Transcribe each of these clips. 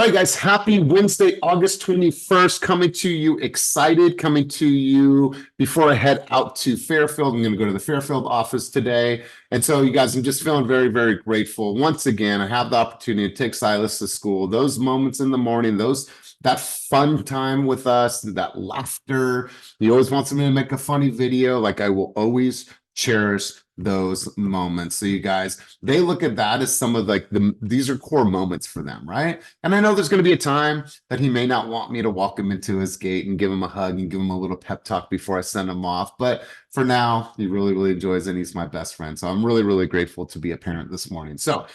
right, guys, happy Wednesday, August 21st, coming to you excited, coming to you before I head out to Fairfield. I'm going to go to the Fairfield office today. And so, you guys, I'm just feeling very, very grateful. Once again, I have the opportunity to take Silas to school. Those moments in the morning, that fun time with us, that laughter. He always wants me to make a funny video. Like, I will always cherish those moments. So you guys, they look at that as some of these are core moments for them, right? And I know there's going to be a time that he may not want me to walk him into his gate and give him a hug and give him a little pep talk before I send him off. But for now, he really, really enjoys it, and he's my best friend. So I'm really, really grateful to be a parent this morning. So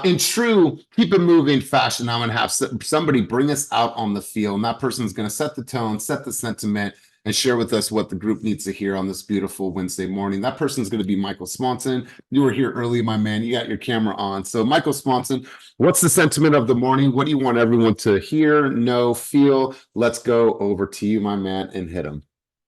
in true keep it moving fashion, I'm going to have somebody bring us out on the field, and that person's going to set the tone, set the sentiment, and share with us what the group needs to hear on this beautiful Wednesday morning. That person's going to be Michael Swanson. You were here early, my man. You got your camera on. So Michael Swanson, what's the sentiment of the morning? What do you want everyone to hear, know, feel? Let's go over to you, my man, and hit them.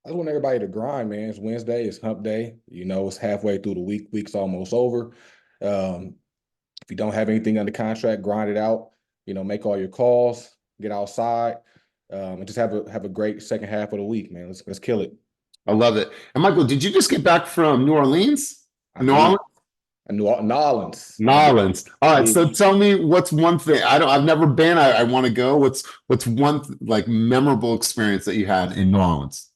I just want everybody to grind, man. It's Wednesday. It's hump day. You know, it's halfway through the week. Week's almost over. If you don't have anything under contract, grind it out. You know, make all your calls, get outside. And just have a great second half of the week, man. Let's kill it. I love it. And Michael, did you just get back from New Orleans? New Orleans? New Orleans. All right. So tell me, what's one thing I've never been. I want to go. What's one memorable experience that you had in New Orleans?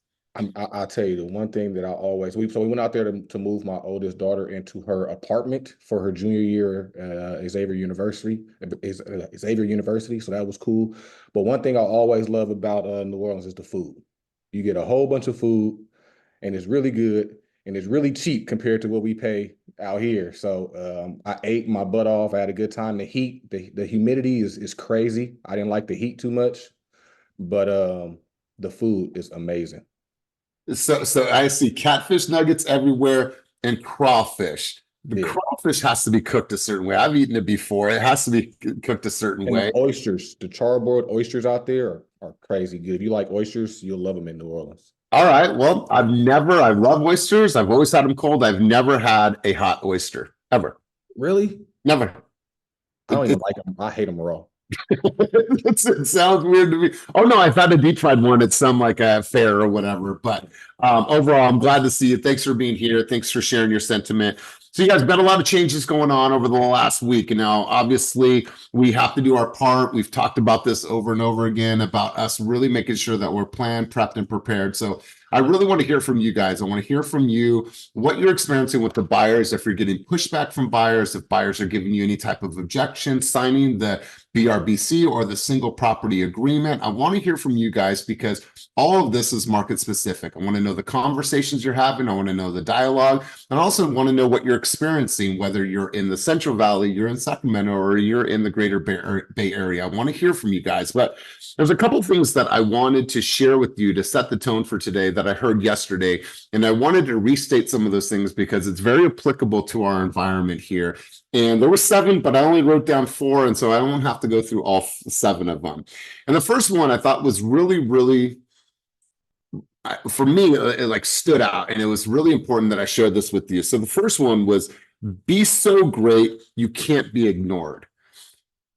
I'll tell you the one thing that I always we went out there to move my oldest daughter into her apartment for her junior year at Xavier University. So that was cool. But one thing I always love about New Orleans is the food. You get a whole bunch of food, and it's really good, and it's really cheap compared to what we pay out here. So I ate my butt off. I had a good time. The heat, the humidity is crazy. I didn't like the heat too much, but the food is amazing. So I see catfish nuggets everywhere and crawfish. The crawfish has to be cooked a certain way. I've eaten it before. It has to be cooked a certain way. The oysters, the charbroiled oysters out there are crazy good. If you like oysters, you'll love them in New Orleans. All right. Well, I love oysters. I've always had them cold. I've never had a hot oyster, ever. Really? Never. I don't even like them. I hate them raw. It sounds weird to me. Oh no, I've had a deep fried one at some a fair or whatever. But overall, I'm glad to see you. Thanks for being here. Thanks for sharing your sentiment. So you guys, been a lot of changes going on over the last week. And now, obviously, we have to do our part. We've talked about this over and over again about us really making sure that we're planned, prepped, and prepared. So I really want to hear from you guys. I want to hear from you what you're experiencing with the buyers, if you're getting pushback from buyers, if buyers are giving you any type of objection, signing the BRBC or the single property agreement. I want to hear from you guys because all of this is market specific. I want to know the conversations you're having. I want to know the dialogue. And I also want to know what you're experiencing, whether you're in the Central Valley, you're in Sacramento, or you're in the greater Bay Area. I want to hear from you guys. But there's a couple things that I wanted to share with you to set the tone for today that I heard yesterday. And I wanted to restate some of those things because it's very applicable to our environment here. And there were 7, but I only wrote down 4. And so I don't have to go through all 7 of them. And the first one I thought was really, really, for me, it stood out. And it was really important that I shared this with you. So the first one was, be so great, you can't be ignored.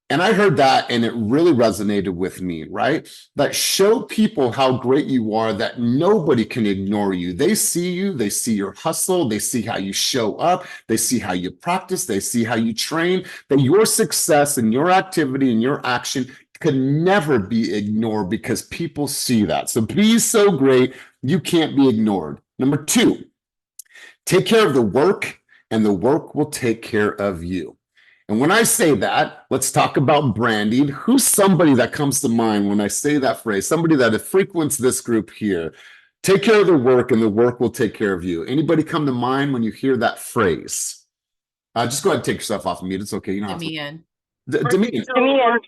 And I heard that and it really resonated with me, right? That show people how great you are, that nobody can ignore you. They see you, they see your hustle, they see how you show up, they see how you practice, they see how you train, that your success and your activity and your action can never be ignored because people see that. So be so great, you can't be ignored. Number 2, take care of the work and the work will take care of you. And when I say that, let's talk about branding. Who's somebody that comes to mind when I say that phrase? Somebody that frequents this group here. Take care of the work and the work will take care of you. Anybody come to mind when you hear that phrase? Just go ahead and take yourself off of mute. It's okay. You know, Demian. Demian.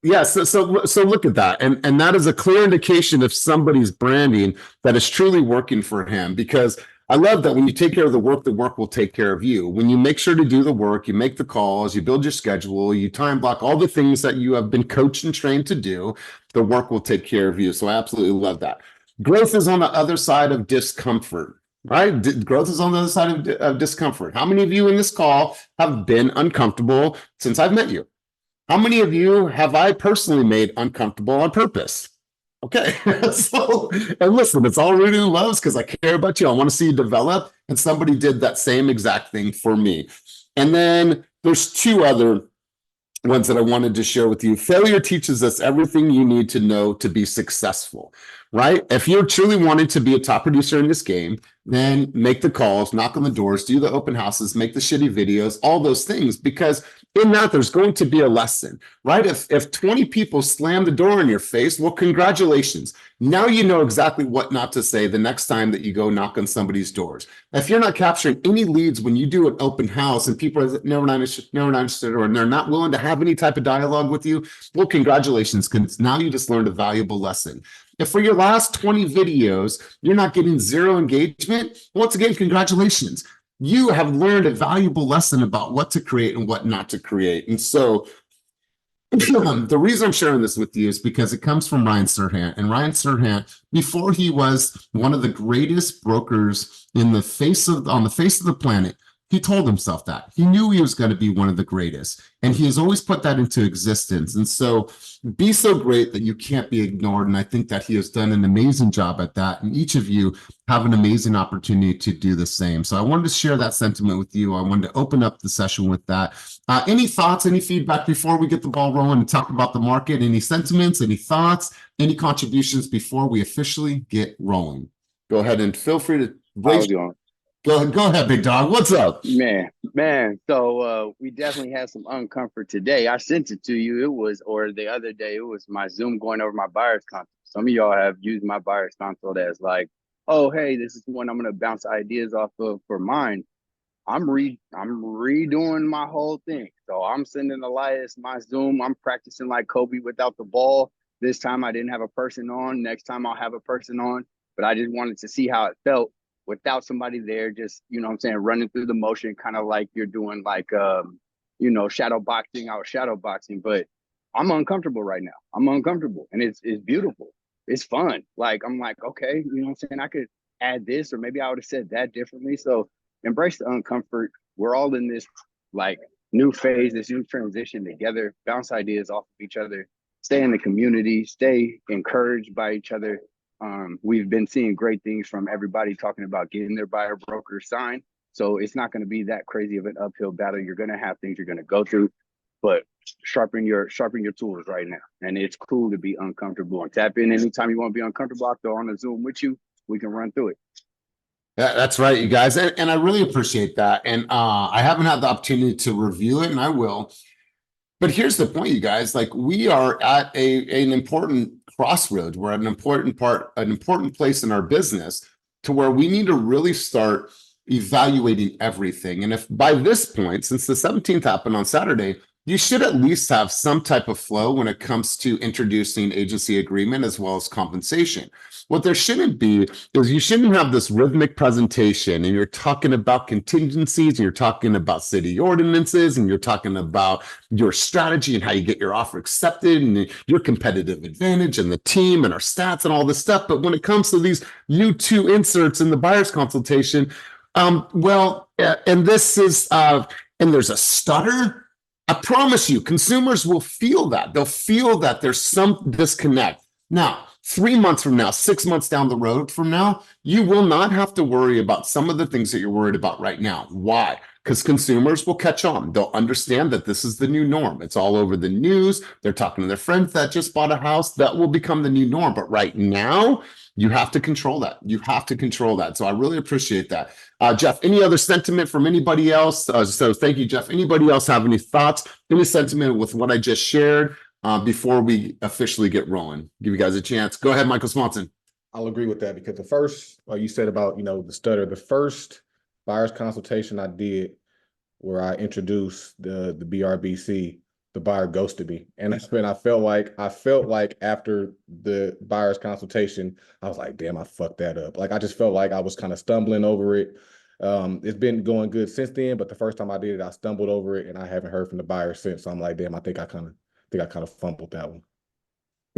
Yeah, so look at that. And that is a clear indication of somebody's branding that is truly working for him, because I love that when you take care of the work will take care of you. When you make sure to do the work, you make the calls, you build your schedule, you time block all the things that you have been coached and trained to do, the work will take care of you. So I absolutely love that. Growth is on the other side of discomfort, right? Growth is on the other side of discomfort. How many of you in this call have been uncomfortable since I've met you? How many of you have I personally made uncomfortable on purpose? Okay. So, and listen, it's all rooted in loves because I care about you. I want to see you develop. And somebody did that same exact thing for me. And then there's two other ones that I wanted to share with you. Failure teaches us everything you need to know to be successful, right? If you're truly wanting to be a top producer in this game, then make the calls, knock on the doors, do the open houses, make the shitty videos, all those things, because in that there's going to be a lesson, right? If 20 people slam the door in your face, well, congratulations. Now you know exactly what not to say the next time that you go knock on somebody's doors. If you're not capturing any leads when you do an open house and people are never not interested or they're not willing to have any type of dialogue with you, well, congratulations, because now you just learned a valuable lesson. If for your last 20 videos, you're not getting zero engagement, once again, congratulations. You have learned a valuable lesson about what to create and what not to create. And so the reason I'm sharing this with you is because it comes from Ryan Serhant. And Ryan Serhant, before he was one of the greatest brokers on the face of the planet, he told himself that. He knew he was going to be one of the greatest. And he has always put that into existence. And so be so great that you can't be ignored. And I think that he has done an amazing job at that. And each of you have an amazing opportunity to do the same. So I wanted to share that sentiment with you. I wanted to open up the session with that. Any thoughts, any feedback before we get the ball rolling and talk about the market? Any sentiments, any thoughts, any contributions before we officially get rolling? Go ahead and feel free to raise. Go ahead, big dog. What's up? Man. So we definitely had some uncomfort today. I sent it to you. Or the other day, it was my Zoom going over my buyer's console. Some of y'all have used my buyer's console as like, oh, hey, this is one I'm going to bounce ideas off of for mine. I'm redoing my whole thing. So I'm sending Elias my Zoom. I'm practicing like Kobe without the ball. This time I didn't have a person on. Next time I'll have a person on. But I just wanted to see how it felt without somebody there, just, you know what I'm saying, running through the motion, kind of like you're doing like, shadow boxing. I was shadow boxing, but I'm uncomfortable right now. I'm uncomfortable and it's beautiful. It's fun. Like, I'm like, okay, you know what I'm saying? I could add this, or maybe I would have said that differently. So embrace the uncomfort. We're all in this like new phase, this new transition together, bounce ideas off of each other, stay in the community, stay encouraged by each other. We've been seeing great things from everybody talking about getting their buyer broker signed. So it's not going to be that crazy of an uphill battle. You're going to have things you're going to go through, but sharpen your tools right now. And it's cool to be uncomfortable and tap in anytime you want to be uncomfortable. I'll throw on a Zoom with you. We can run through it. That's right, you guys. And I really appreciate that. And I haven't had the opportunity to review it, and I will. But here's the point, you guys, like we are at an important crossroads. We're at an important place in our business to where we need to really start evaluating everything. And if by this point, since the 17th happened on Saturday, you should at least have some type of flow when it comes to introducing agency agreement as well as compensation. What there shouldn't be is you shouldn't have this rhythmic presentation and you're talking about contingencies and you're talking about city ordinances and you're talking about your strategy and how you get your offer accepted and your competitive advantage and the team and our stats and all this stuff. But when it comes to these U2 inserts in the buyer's consultation, and this is, and there's a stutter. I promise you, consumers will feel that. They'll feel that there's some disconnect. Now, 3 months from now, 6 months down the road from now, you will not have to worry about some of the things that you're worried about right now. Why? Because consumers will catch on. They'll understand that this is the new norm. It's all over the news. They're talking to their friends that just bought a house. That will become the new norm. But right now, you have to control that. You have to control that. So I really appreciate that. Jeff, any other sentiment from anybody else? So thank you, Jeff. Anybody else have any thoughts, any sentiment with what I just shared before we officially get rolling? Give you guys a chance. Go ahead, Michael Swanson. I'll agree with that because the first, you said about, the stutter, the first buyer's consultation I did where I introduced the BRBC, the buyer ghosted me. And that's when I felt like after the buyer's consultation, I was like, damn, I fucked that up. Like, I just felt like I was kind of stumbling over it. It's been going good since then, but the first time I did it, I stumbled over it and I haven't heard from the buyer since. So I'm like, damn, I think I kind of fumbled that one.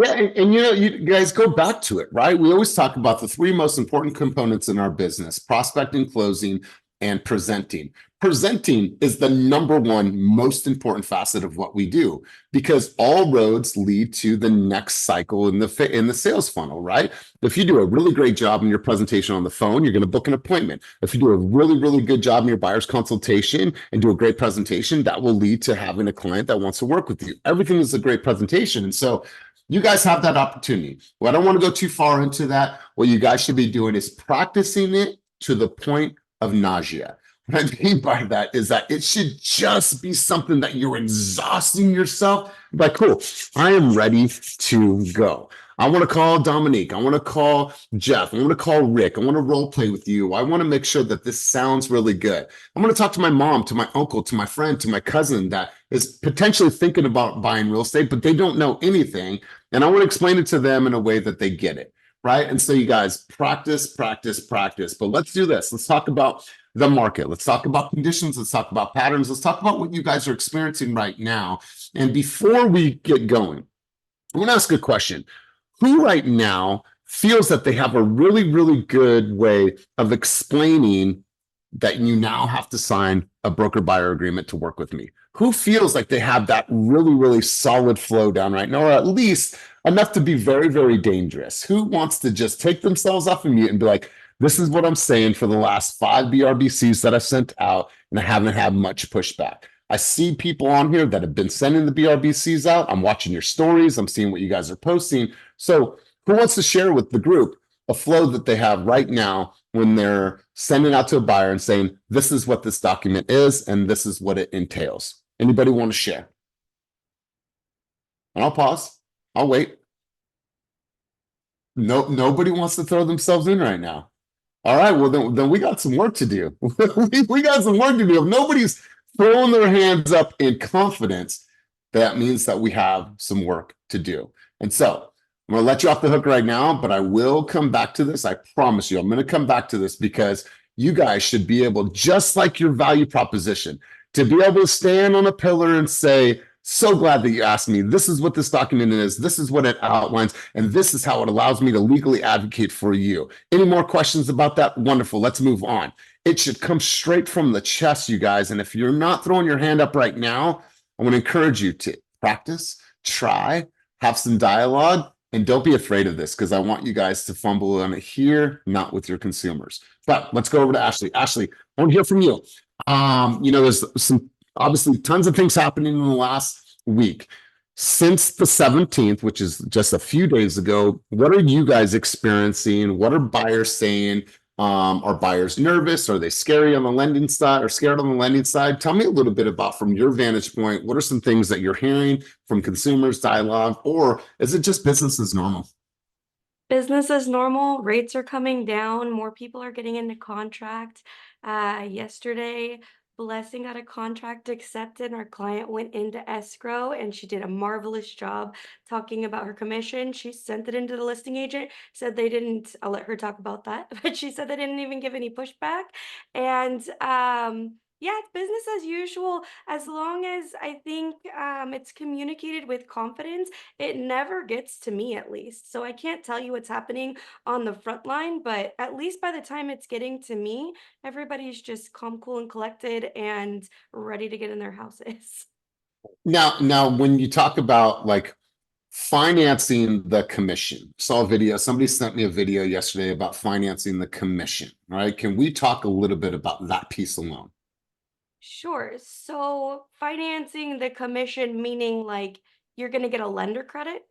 Yeah, and you guys go back to it, right? We always talk about the three most important components in our business: prospecting, closing, and presenting. Presenting is the number one most important facet of what we do, because all roads lead to the next cycle in the sales funnel, right? If you do a really great job in your presentation on the phone, you're going to book an appointment. If you do a really, really good job in your buyer's consultation and do a great presentation, that will lead to having a client that wants to work with you. Everything is a great presentation. And so you guys have that opportunity. Well, I don't want to go too far into that. What you guys should be doing is practicing it to the point of nausea. What I mean by that is that it should just be something that you're exhausting yourself. Like, cool, I am ready to go. I want to call Dominique. I want to call Jeff. I want to call Rick. I want to role play with you. I want to make sure that this sounds really good. I'm going to talk to my mom, to my uncle, to my friend, to my cousin that is potentially thinking about buying real estate, but they don't know anything. And I want to explain it to them in a way that they get it, right? And so you guys practice, practice, practice. But let's do this. Let's talk about the market. Let's talk about conditions. Let's talk about patterns. Let's talk about what you guys are experiencing right now. And before we get going, I want to ask a question. Who right now feels that they have a really, really good way of explaining that you now have to sign a broker buyer agreement to work with me? Who feels like they have that really, really solid flow down right now, or at least enough to be very, very dangerous? Who wants to just take themselves off of mute and be like, this is what I'm saying for the last 5 BRBCs that I sent out, and I haven't had much pushback. I see people on here that have been sending the BRBCs out. I'm watching your stories. I'm seeing what you guys are posting. So who wants to share with the group a flow that they have right now when they're sending out to a buyer and saying, this is what this document is, and this is what it entails? Anybody want to share? And I'll pause. I'll wait. No, nobody wants to throw themselves in right now. All right, well, then we got some work to do. We got some work to do. If nobody's throwing their hands up in confidence, that means that we have some work to do. And so I'm going to let you off the hook right now, but I will come back to this. I promise you, I'm going to come back to this because you guys should be able, just like your value proposition, to be able to stand on a pillar and say, so glad that you asked me. This is what this document is. This is what it outlines. And this is how it allows me to legally advocate for you. Any more questions about that? Wonderful. Let's move on. It should come straight from the chest, you guys. And if you're not throwing your hand up right now, I want to encourage you to practice, try, have some dialogue, and don't be afraid of this, because I want you guys to fumble on it here, not with your consumers. But let's go over to Ashley. Ashley, I want to hear from you. There's some obviously tons of things happening in the last week. Since the 17th, which is just a few days ago, what are you guys experiencing? What are buyers saying? Are buyers nervous? Are they scary on the lending side or scared on the lending side? Tell me a little bit about, from your vantage point, what are some things that you're hearing from consumers, dialogue, or is it just business as normal? Business as normal. Rates are coming down. More people are getting into contract. Yesterday, Blessing got a contract accepted. Our client went into escrow and she did a marvelous job talking about her commission. She sent it into the listing agent, said they didn't, I'll let her talk about that, but she said they didn't even give any pushback. And yeah, it's business as usual. As long as I think it's communicated with confidence, it never gets to me, at least. So I can't tell you what's happening on the front line, but at least by the time it's getting to me, everybody's just calm, cool, and collected and ready to get in their houses. Now, when you talk about like financing the commission, saw a video, somebody sent me a video yesterday about financing the commission, right? Can we talk a little bit about that piece alone? Sure. So financing the commission, meaning like you're going to get a lender credit.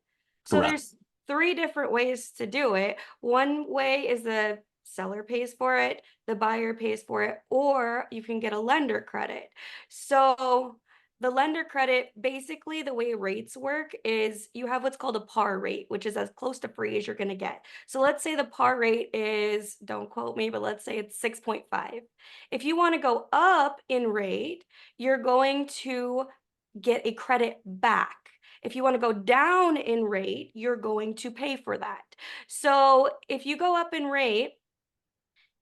So Correct. there's 3 different ways to do it. One way is the seller pays for it, the buyer pays for it, or you can get a lender credit. So the lender credit, basically the way rates work is you have what's called a par rate, which is as close to free as you're going to get. So let's say the par rate is, don't quote me, but let's say it's 6.5. If you want to go up in rate, you're going to get a credit back. If you want to go down in rate, you're going to pay for that. So if you go up in rate,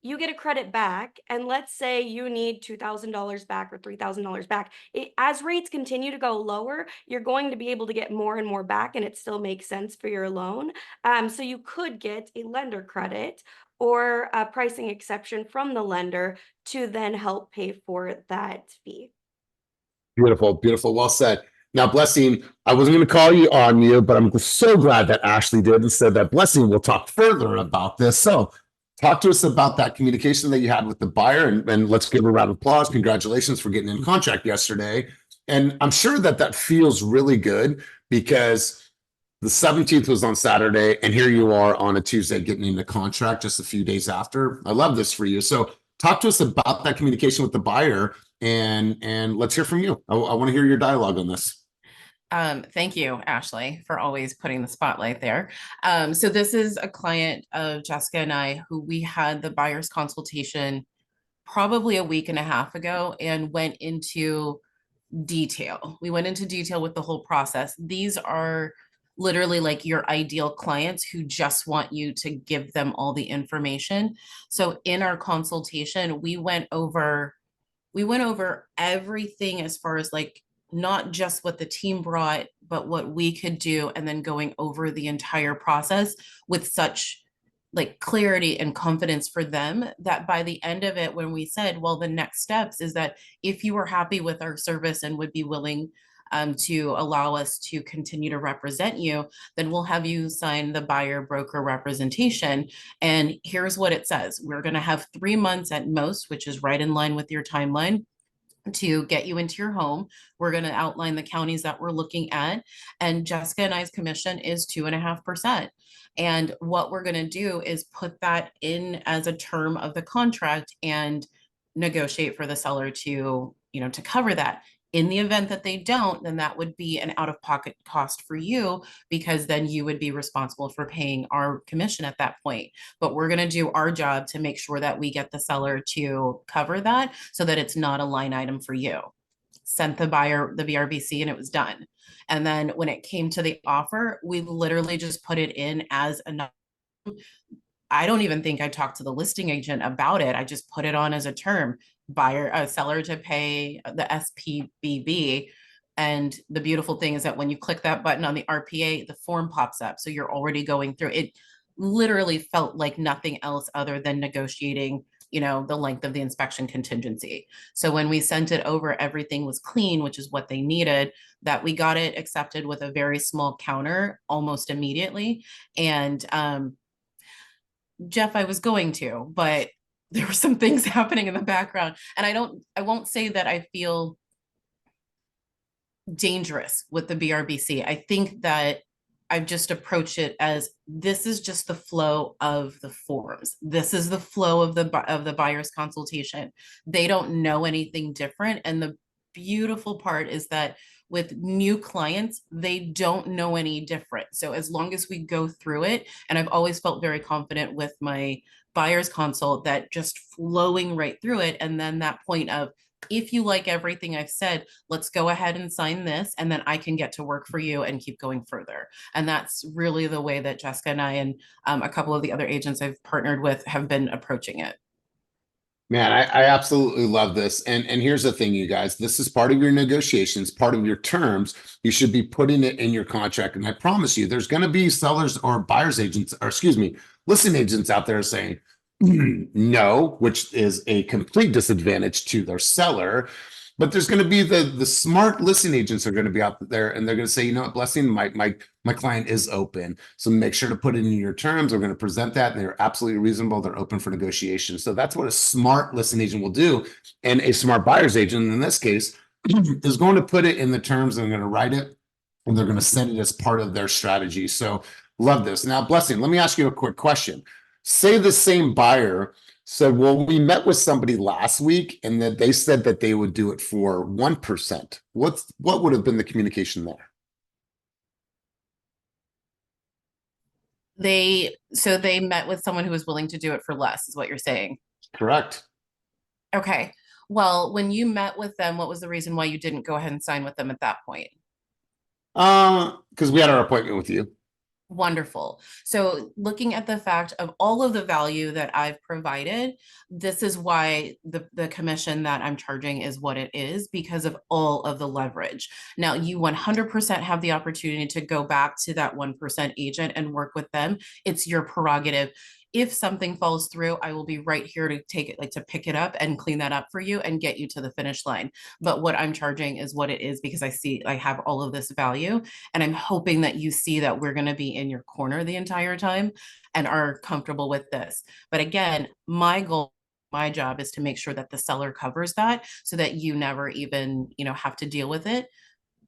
you get a credit back, and let's say you need $2,000 back or $3,000 back. As rates continue to go lower, you're going to be able to get more and more back, and it still makes sense for your loan. So you could get a lender credit, or a pricing exception from the lender to then help pay for that fee. Beautiful, beautiful. Well said. Now, Blessing, I wasn't going to call you on you, but I'm so glad that Ashley did and said that Blessing will talk further about this. So talk to us about that communication that you had with the buyer, and let's give her a round of applause. Congratulations for getting in contract yesterday. And I'm sure that that feels really good because the 17th was on Saturday, and here you are on a Tuesday getting into contract just a few days after. I love this for you. So talk to us about that communication with the buyer, and let's hear from you. I want to hear your dialogue on this. Thank you, Ashley, for always putting the spotlight there. So this is a client of Jessica and I who we had the buyer's consultation probably a week and a half ago and went into detail. We went into detail with the whole process. These are literally like your ideal clients who just want you to give them all the information. So in our consultation, we went over everything as far as like not just what the team brought, but what we could do, and then going over the entire process with such like clarity and confidence for them that by the end of it, when we said, well, the next steps is that if you were happy with our service and would be willing to allow us to continue to represent you, then we'll have you sign the buyer broker representation. And here's what it says. We're going to have 3 months at most, which is right in line with your timeline, to get you into your home. We're going to outline the counties that we're looking at. And Jessica and I's commission is 2.5%. And what we're going to do is put that in as a term of the contract and negotiate for the seller to, to cover that. In the event that they don't, then that would be an out-of-pocket cost for you, because then you would be responsible for paying our commission at that point. But we're going to do our job to make sure that we get the seller to cover that so that it's not a line item for you. Sent the buyer the VRBC and it was done. And then when it came to the offer, we literally just put it in as a, I don't even think I talked to the listing agent about it. I just put it on as a term. Seller to pay the SPBB. And the beautiful thing is that when you click that button on the RPA, the form pops up. So you're already going through it. Literally felt like nothing else other than negotiating, the length of the inspection contingency. So when we sent it over, everything was clean, which is what they needed, that we got it accepted with a very small counter almost immediately. And Jeff, I was going to, but there were some things happening in the background, and I won't say that I feel dangerous with the BRBC. I think that I've just approached it as this is just the flow of the forms. This is the flow of the buyer's consultation. They don't know anything different. And the beautiful part is that with new clients, they don't know any different. So as long as we go through it, and I've always felt very confident with my buyer's consult that just flowing right through it. And then that point of, if you like everything I've said, let's go ahead and sign this, and then I can get to work for you and keep going further. And that's really the way that Jessica and I and a couple of the other agents I've partnered with have been approaching it. Man, I absolutely love this. And here's the thing, you guys, this is part of your negotiations, part of your terms. You should be putting it in your contract. And I promise you, there's going to be sellers or buyers agents, or excuse me, listing agents out there saying no, which is a complete disadvantage to their seller. But there's going to be the smart listing agents are going to be out there, and they're going to say, you know what, Blessing, my client is open. So make sure to put it in your terms. We're going to present that, and they're absolutely reasonable. They're open for negotiation. So that's what a smart listing agent will do. And a smart buyer's agent, in this case, is going to put it in the terms, and they're going to write it, and they're going to send it as part of their strategy. So love this. Now, Blessing, let me ask you a quick question. Say the same buyer said, well, we met with somebody last week and that they said that they would do it for 1%. What would have been the communication there? They met with someone who was willing to do it for less, is what you're saying. Correct. Okay. Well, when you met with them, what was the reason why you didn't go ahead and sign with them at that point? Because we had our appointment with you. Wonderful. So looking at the fact of all of the value that I've provided, this is why the commission that I'm charging is what it is, because of all of the leverage. Now, you 100% have the opportunity to go back to that 1% agent and work with them. It's your prerogative. If something falls through, I will be right here to take it, like to pick it up and clean that up for you and get you to the finish line. But what I'm charging is what it is, because I have all of this value, and I'm hoping that you see that we're going to be in your corner the entire time and are comfortable with this. But again, my goal, my job is to make sure that the seller covers that so that you never even, have to deal with it.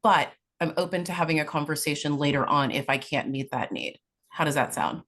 But I'm open to having a conversation later on if I can't meet that need. How does that sound?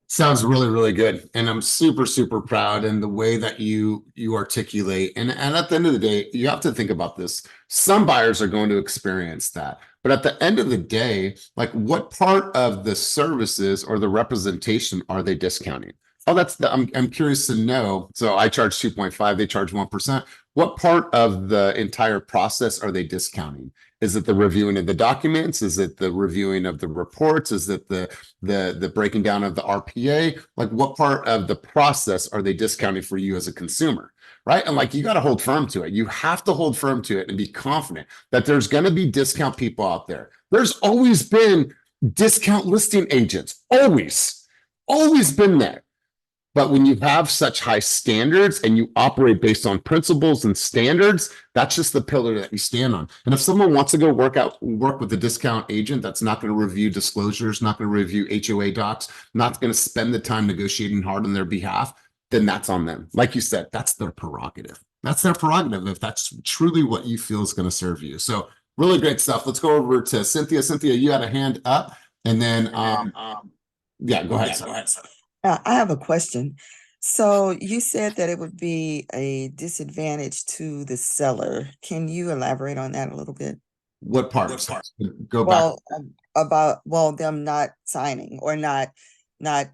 Sounds really, really good. And I'm super, super proud in the way that you articulate. And at the end of the day, you have to think about this. Some buyers are going to experience that. But at the end of the day, like, what part of the services or the representation are they discounting? Oh, I'm curious to know. So I charge 2.5, they charge 1%. What part of the entire process are they discounting? Is it the reviewing of the documents? Is it the reviewing of the reports? Is it the breaking down of the RPA? Like, what part of the process are they discounting for you as a consumer? Right? And like, you got to hold firm to it. You have to hold firm to it and be confident that there's going to be discount people out there. There's always been discount listing agents, always been there. But when you have such high standards and you operate based on principles and standards, that's just the pillar that you stand on. And if someone wants to go work with a discount agent that's not going to review disclosures, not going to review HOA docs, not going to spend the time negotiating hard on their behalf, then that's on them. Like you said, that's their prerogative. That's their prerogative if that's truly what you feel is going to serve you. So really great stuff. Let's go over to Cynthia. Cynthia, you had a hand up, and then yeah, go ahead. I have a question. So you said that it would be a disadvantage to the seller. Can you elaborate on that a little bit? What part? Go back. About them not signing or not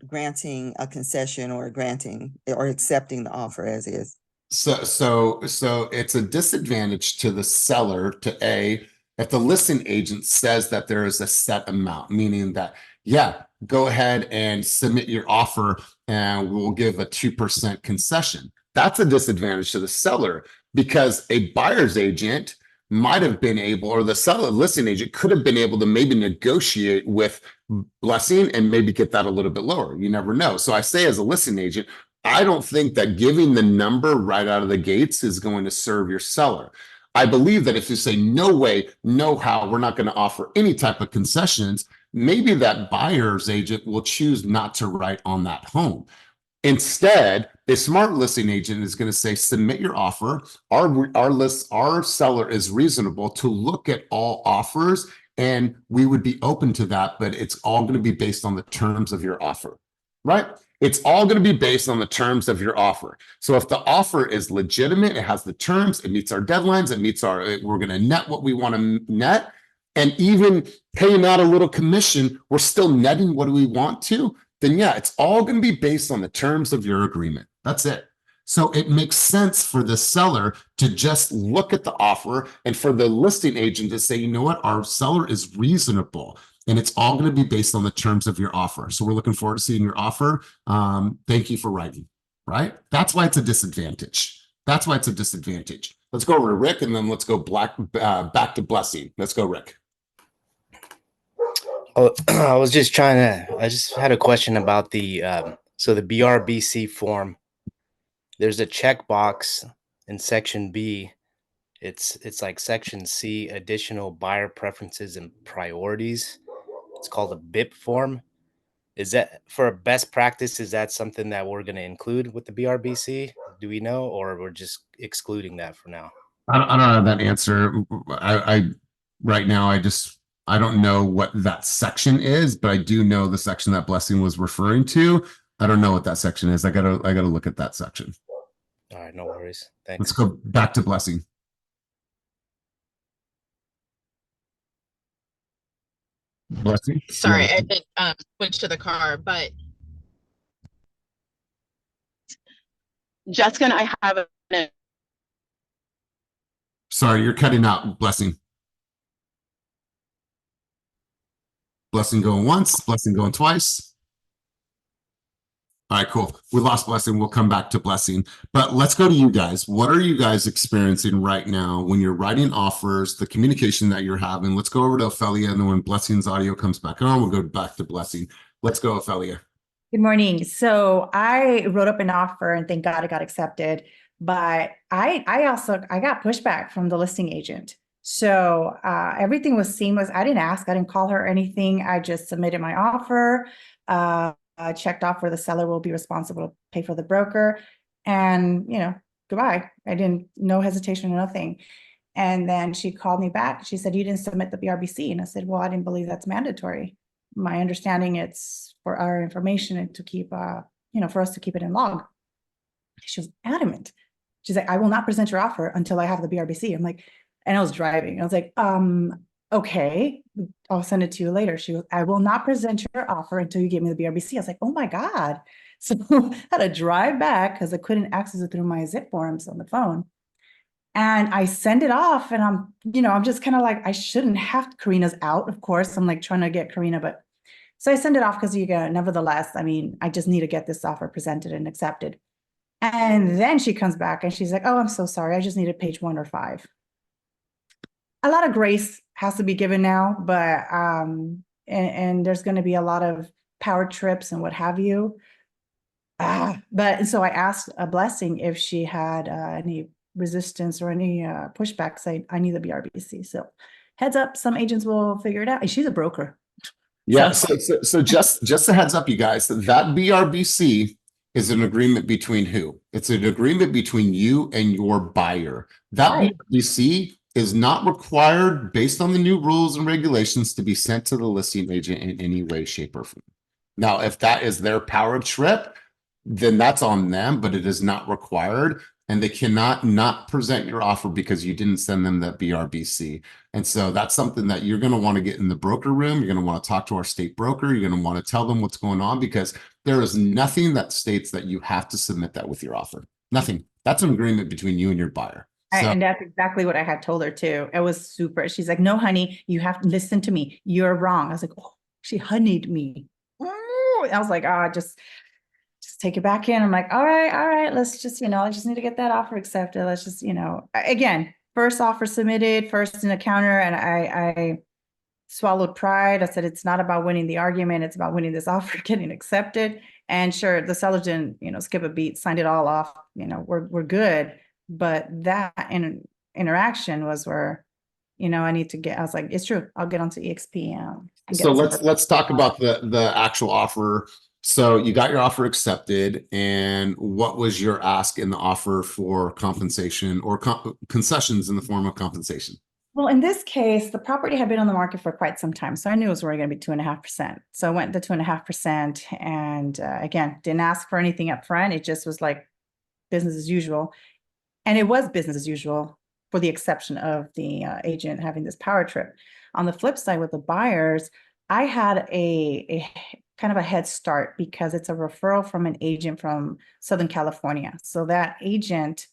granting a concession or granting or accepting the offer as is. So it's a disadvantage to the seller if the listing agent says that there is a set amount, meaning that, yeah, go ahead and submit your offer and we'll give a 2% concession. That's a disadvantage to the seller, because a buyer's agent might have been able, or the seller listing agent could have been able to maybe negotiate with Blessing and maybe get that a little bit lower. You never know. So I say, as a listing agent, I don't think that giving the number right out of the gates is going to serve your seller. I believe that if you say, no way, no how, we're not going to offer any type of concessions, maybe that buyer's agent will choose not to write on that home. Instead, a smart listing agent is going to say, submit your offer. Our seller is reasonable to look at all offers, and we would be open to that, but it's all going to be based on the terms of your offer, right? It's all going to be based on the terms of your offer. So if the offer is legitimate, it has the terms, it meets our deadlines, we're going to net what we want to net, and even paying out a little commission, we're still netting what we want to, then yeah, it's all going to be based on the terms of your agreement. That's it. So it makes sense for the seller to just look at the offer, and for the listing agent to say, you know what, our seller is reasonable, and it's all going to be based on the terms of your offer. So we're looking forward to seeing your offer. Thank you for writing, right? That's why it's a disadvantage. That's why it's a disadvantage. Let's go over to Rick, and then let's go back to Blessing. Let's go, Rick. Oh, I just had a question about the BRBC form. There's a checkbox in section B. It's like section C, additional buyer preferences and priorities. It's called a BIP form. Is that for a best practice? Is that something that we're going to include with the BRBC? Do we know, or we're just excluding that for now? I don't have that answer. Right now, I don't know what that section is, but I do know the section that Blessing was referring to. I don't know what that section is. I gotta look at that section. All right, no worries. Thanks. Let's go back to Blessing. Blessing. Sorry, I did switch to the car, but Jessica and I have a. Sorry, you're cutting out, Blessing. Blessing going once, Blessing going twice. All right, cool. We lost Blessing. We'll come back to Blessing. But let's go to you guys. What are you guys experiencing right now when you're writing offers, the communication that you're having? Let's go over to Ophelia, and then when Blessing's audio comes back on, we'll go back to Blessing. Let's go, Ophelia. Good morning. So I wrote up an offer and thank God it got accepted. But I also got pushback from the listing agent. So everything was seamless. I didn't ask, I didn't call her or anything. I just submitted my offer, checked off where the seller will be responsible to pay for the broker, and goodbye. I didn't, no hesitation or nothing. And then she called me back. She said, "You didn't submit the BRBC." And I said, "Well, I didn't believe that's mandatory. My understanding, it's for our information and to keep, for us to keep it in log." She was adamant. She's like, "I will not present your offer until I have the BRBC." I'm like, and I was driving. I was like, okay, I'll send it to you later. She goes, "I will not present your offer until you give me the BRBC." I was like, oh my God. So I had to drive back because I couldn't access it through my zip forms on the phone. And I send it off and I'm just kind of like, I shouldn't have, Karina's out, of course. I'm like trying to get Karina, but so I send it off because nevertheless, I just need to get this offer presented and accepted. And then she comes back and she's like, "Oh, I'm so sorry. I just needed page 1 or 5. A lot of grace has to be given now, but, and there's going to be a lot of power trips and what have you. But so I asked a Blessing if she had any resistance or any pushback, saying, "I need the BRBC." So heads up, some agents will figure it out. And she's a broker. Yeah. So- So just a heads up, you guys, that BRBC is an agreement between who? It's an agreement between you and your buyer. That Right. BRBC is not required based on the new rules and regulations to be sent to the listing agent in any way, shape, or form. Now, if that is their power trip, then that's on them, but it is not required. And they cannot not present your offer because you didn't send them that BRBC. And so that's something that you're going to want to get in the broker room. You're going to want to talk to our state broker. You're going to want to tell them what's going on, because there is nothing that states that you have to submit that with your offer. Nothing. That's an agreement between you and your buyer. So, And that's exactly what I had told her too. It was super. She's like, "No, honey, you have to listen to me. You're wrong." I was like, "Oh," she honeyed me. Ooh. I was like, "Ah, just take it back in." I'm like, all right, let's just, I just need to get that offer accepted. Let's just, again, first offer submitted, first in the counter. And I swallowed pride. I said, it's not about winning the argument. It's about winning this offer, getting accepted. And sure, the seller didn't, skip a beat, signed it all off. We're good. But that interaction was where, I need to get, I was like, it's true. I'll get onto EXP. And so get let's talk about the actual offer. So you got your offer accepted, and what was your ask in the offer for compensation or concessions in the form of compensation? Well, in this case, the property had been on the market for quite some time, so I knew it was only going to be 2.5%. So I went to 2.5%, and again, didn't ask for anything up front. It just was like business as usual, and it was business as usual, for the exception of the agent having this power trip. On the flip side, with the buyers, I had a kind of a head start because it's a referral from an agent from Southern California. So that agent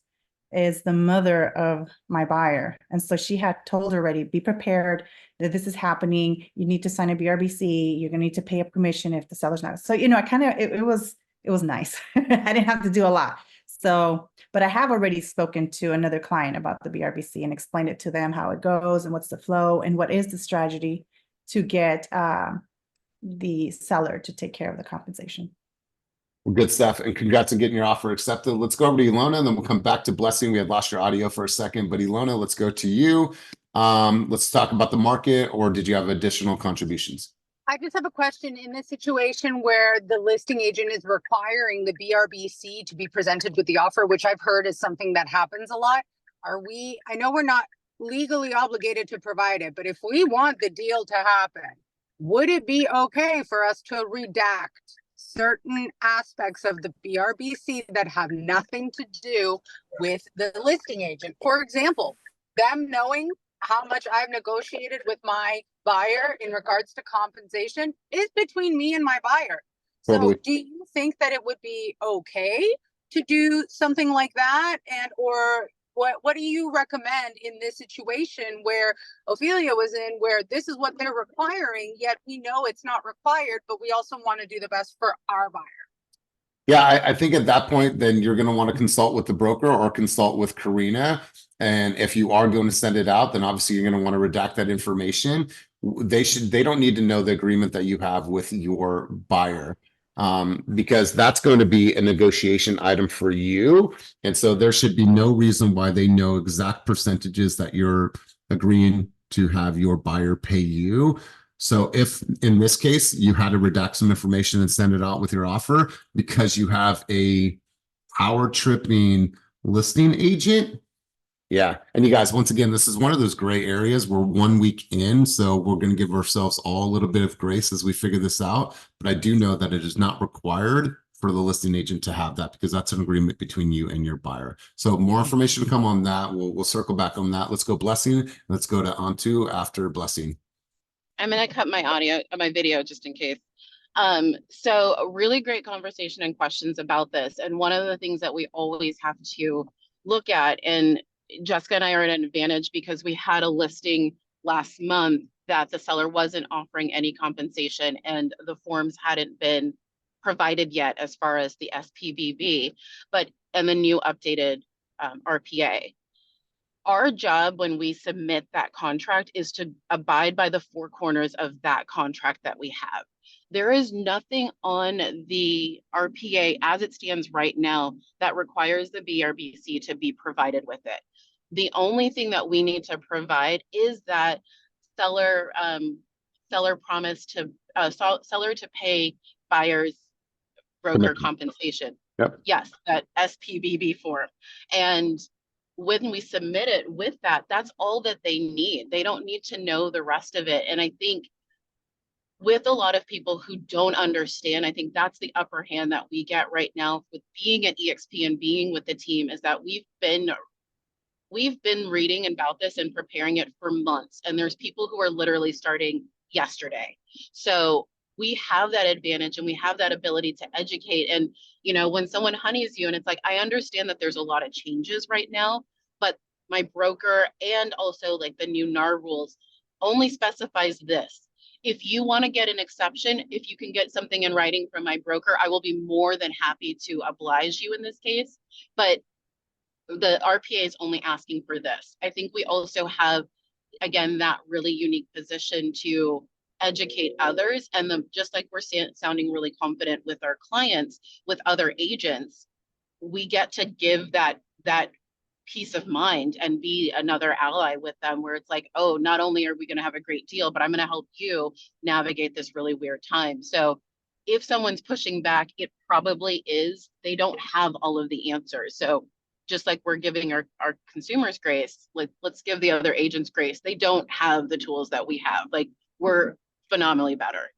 is the mother of my buyer. And so she had told her already, be prepared that this is happening. You need to sign a BRBC. You're going to need to pay a commission if the seller's not. So, I kind of, it was nice. I didn't have to do a lot. So, but I have already spoken to another client about the BRBC and explained it to them, how it goes and what's the flow and what is the strategy to get the seller to take care of the compensation. Well, good stuff. And congrats on getting your offer accepted. Let's go over to Ilona, and then we'll come back to Blessing. We had lost your audio for a second, but Ilona, let's go to you. Let's talk about the market, or did you have additional contributions? I just have a question. In this situation where the listing agent is requiring the BRBC to be presented with the offer, which I've heard is something that happens a lot, I know we're not legally obligated to provide it, but if we want the deal to happen, would it be okay for us to redact certain aspects of the BRBC that have nothing to do with the listing agent? For example, them knowing how much I've negotiated with my buyer in regards to compensation is between me and my buyer. Totally. So do you think that it would be okay to do something like that? And or what do you recommend in this situation where Ophelia was in, where this is what they're requiring, yet we know it's not required, but we also want to do the best for our buyer? Yeah, I think at that point, then you're going to want to consult with the broker or consult with Karina. And if you are going to send it out, then obviously you're going to want to redact that information. They don't need to know the agreement that you have with your buyer. because that's going to be a negotiation item for you. And so there should be no reason why they know exact percentages that you're agreeing to have your buyer pay you. So if in this case you had to redact some information and send it out with your offer because you have a power tripping listing agent. Yeah. And you guys, once again, this is one of those gray areas. We're 1 week in, so we're going to give ourselves all a little bit of grace as we figure this out. But I do know that it is not required for the listing agent to have that because that's an agreement between you and your buyer. So more information to come on that. We'll circle back on that. Let's go Blessing. Let's go to Onto after Blessing. I'm going to cut my video just in case. So a really great conversation and questions about this. And one of the things that we always have to look at, and Jessica and I are at an advantage because we had a listing last month that the seller wasn't offering any compensation and the forms hadn't been provided yet as far as the SPVB, and the new updated RPA. Our job when we submit that contract is to abide by the four corners of that contract that we have. There is nothing on the RPA as it stands right now that requires the BRBC to be provided with it. The only thing that we need to provide is that seller promise to seller to pay buyer's broker compensation. Yep. Yes, that SPVB form. And when we submit it with that, that's all that they need. They don't need to know the rest of it. And I think with a lot of people who don't understand, I think that's the upper hand that we get right now with being at EXP and being with the team is that we've been reading about this and preparing it for months. And there's people who are literally starting yesterday. So we have that advantage and we have that ability to educate. And, you know, when someone honeys you and it's like, I understand that there's a lot of changes right now, but my broker and also like the new NAR rules only specifies this. If you want to get an exception, if you can get something in writing from my broker, I will be more than happy to oblige you in this case. But the RPA is only asking for this. I think we also have, again, that really unique position to educate others. And just like we're sounding really confident with our clients, with other agents, we get to give that peace of mind and be another ally with them where it's like, oh, not only are we going to have a great deal, but I'm going to help you navigate this really weird time. So if someone's pushing back, it probably is, they don't have all of the answers. So just like we're giving our consumers grace, let's give the other agents grace. They don't have the tools that we have. Like we're phenomenally better.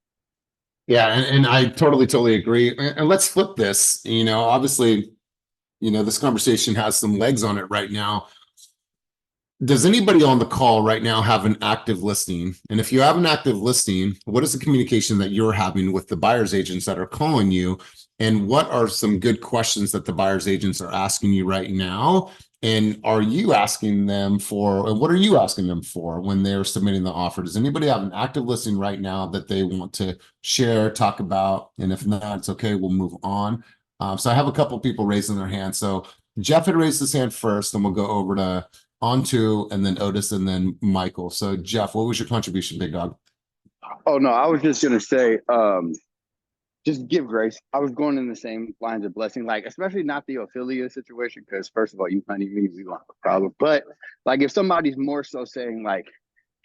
Yeah, and I totally agree. And let's flip this. You know, obviously, you know, this conversation has some legs on it right now. Does anybody on the call right now have an active listing? And if you have an active listing, what is the communication that you're having with the buyer's agents that are calling you? And what are some good questions that the buyer's agents are asking you right now? And are you asking them for, and what are you asking them for when they're submitting the offer? Does anybody have an active listing right now that they want to share, talk about? And if not, it's okay, we'll move on. So I have a couple people raising their hands. So Jeff had raised his hand first, and we'll go over to Onto, and then Otis, and then Michael. So Jeff, what was your contribution, big dog? Oh no, I was just gonna say, just give grace. I was going in the same lines of Blessing, like especially not the Ophelia situation, because first of all, you honey me, we won't have a problem. But like if somebody's more so saying like,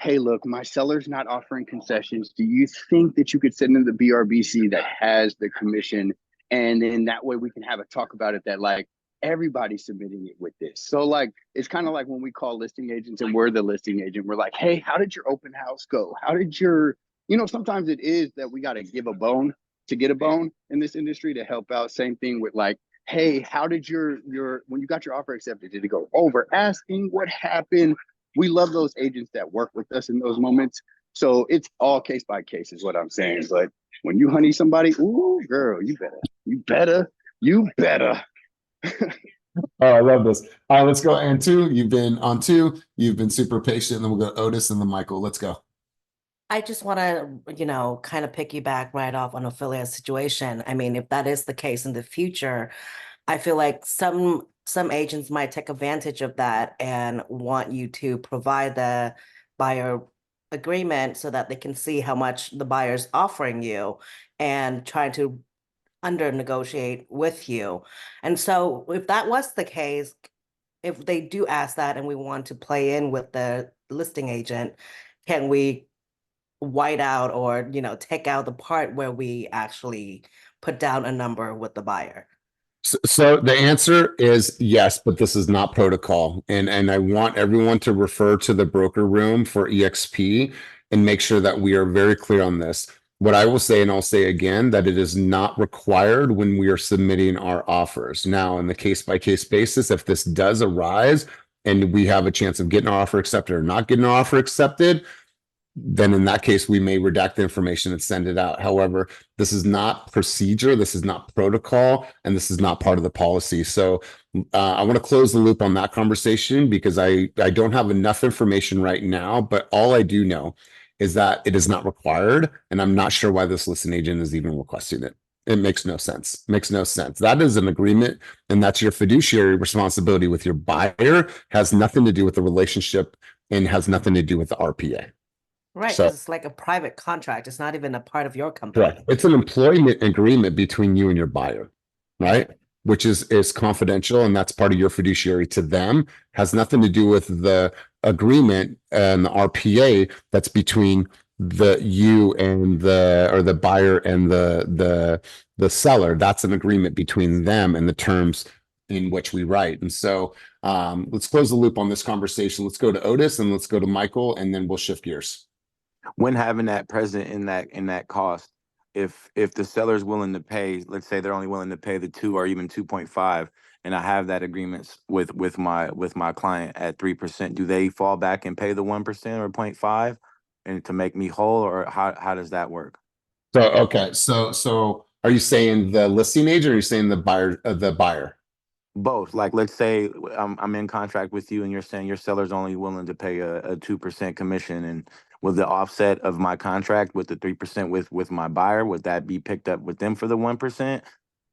hey, look, my seller's not offering concessions. Do you think that you could send in the BRBC that has the commission? And then that way we can have a talk about it that like everybody's submitting it with this. So like, it's kind of like when we call listing agents and we're the listing agent, we're like, hey, how did your open house go? How did your, you know, sometimes it is that we got to give a bone to get a bone in this industry to help out. Same thing with like, hey, how did your when you got your offer accepted, did it go over asking? What happened? We love those agents that work with us in those moments. So it's all case by case is what I'm saying. But when you honey somebody, ooh, girl, you better. Oh, I love this. All right, let's go. And two, you've been on two. You've been super patient. And then we'll go Otis and then Michael. Let's go. I just want to, you know, kind of piggyback right off on Ophelia's situation. I mean, if that is the case in the future, I feel like some agents might take advantage of that and want you to provide the buyer agreement so that they can see how much the buyer's offering you and trying to under negotiate with you. And so if that was the case, if they do ask that and we want to play in with the listing agent, can we white out or, you know, take out the part where we actually put down a number with the buyer? So the answer is yes, but this is not protocol. And I want everyone to refer to the broker room for EXP and make sure that we are very clear on this. What I will say, and I'll say again, that it is not required when we are submitting our offers. Now, in the case-by-case basis, if this does arise and we have a chance of getting our offer accepted or not getting our offer accepted, then in that case, we may redact the information and send it out. However, this is not procedure, this is not protocol, and this is not part of the policy. So I want to close the loop on that conversation because I don't have enough information right now, but all I do know is that it is not required, and I'm not sure why this listing agent is even requesting it. It makes no sense. Makes no sense. That is an agreement, and that's your fiduciary responsibility with your buyer. Has nothing to do with the relationship and has nothing to do with the RPA. Right, So- because it's like a private contract. It's not even a part of your company. Correct. It's an employment agreement between you and your buyer, right? Which is confidential, and that's part of your fiduciary to them. Has nothing to do with the agreement and the RPA that's between you and the buyer and the seller. That's an agreement between them and the terms in which we write. And so let's close the loop on this conversation. Let's go to Otis and let's go to Michael, and then we'll shift gears. When having that present in that cost, if the seller is willing to pay, let's say they're only willing to pay the 2 or even 2.5, and I have that agreement with my client at 3%, do they fall back and pay the 1% or 0.5 and to make me whole, or how does that work? So okay, so are you saying the listing agent or are you saying the buyer? Both. Like, let's say I'm in contract with you and you're saying your seller's only willing to pay a 2% commission, and with the offset of my contract with the 3% with my buyer, would that be picked up with them for the 1%?